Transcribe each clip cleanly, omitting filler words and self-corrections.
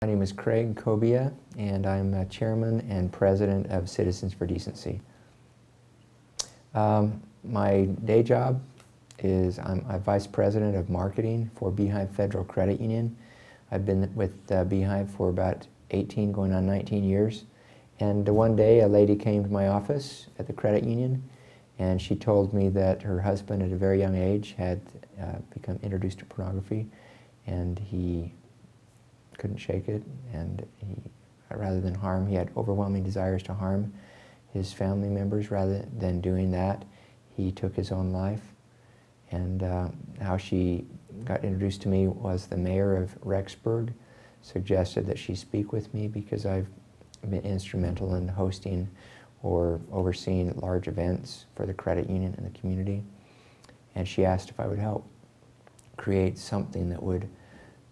My name is Craig Kobia, and I'm Chairman and President of Citizens for Decency. My day job is I'm a Vice President of Marketing for Beehive Federal Credit Union. I've been with Beehive for about 18, going on 19 years. And one day a lady came to my office at the credit union, and she told me that her husband at a very young age had become introduced to pornography, and he couldn't shake it, and rather than harm, he had overwhelming desires to harm his family members. Rather than doing that, he took his own life. And how she got introduced to me was the mayor of Rexburg suggested that she speak with me because I've been instrumental in hosting or overseeing large events for the credit union and the community. And she asked if I would help create something that would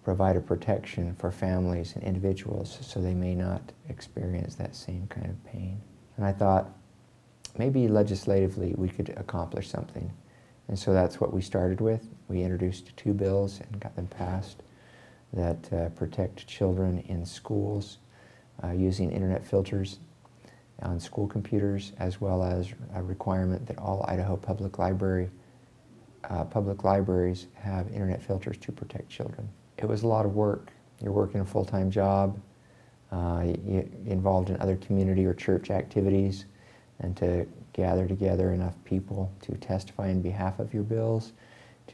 provide a protection for families and individuals so they may not experience that same kind of pain. And I thought maybe legislatively we could accomplish something. And so that's what we started with. We introduced 2 bills and got them passed that protect children in schools using internet filters on school computers, as well as a requirement that all Idaho public libraries have internet filters to protect children. It was a lot of work. You're working a full-time job, you're involved in other community or church activities, and to gather together enough people to testify on behalf of your bills,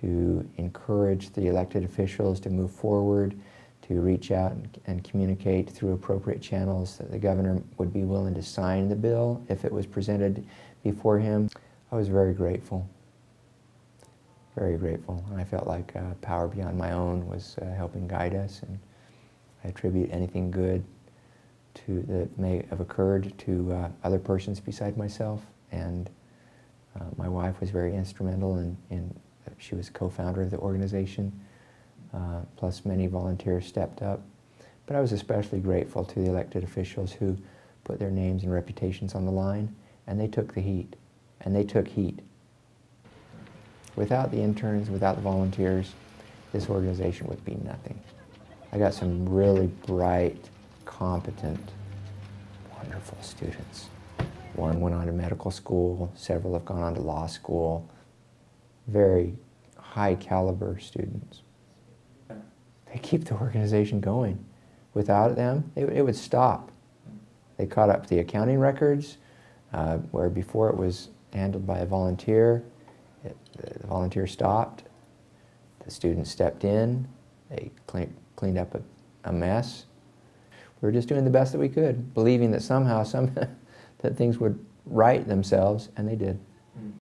to encourage the elected officials to move forward, to reach out and communicate through appropriate channels that the governor would be willing to sign the bill if it was presented before him. I was very grateful. Very grateful. I felt like power beyond my own was helping guide us, and I attribute anything good that may have occurred to other persons beside myself. And my wife was very instrumental in she was co-founder of the organization, plus many volunteers stepped up. But I was especially grateful to the elected officials who put their names and reputations on the line, and they took the heat, and they took heat. Without the interns, without the volunteers, this organization would be nothing. I got some really bright, competent, wonderful students. One went on to medical school, several have gone on to law school. Very high caliber students. They keep the organization going. Without them, it would stop. They caught up the accounting records, where before it was handled by a volunteer. The volunteer stopped, the students stepped in, they cleaned up a mess. We were just doing the best that we could, believing that somehow that things would right themselves, and they did.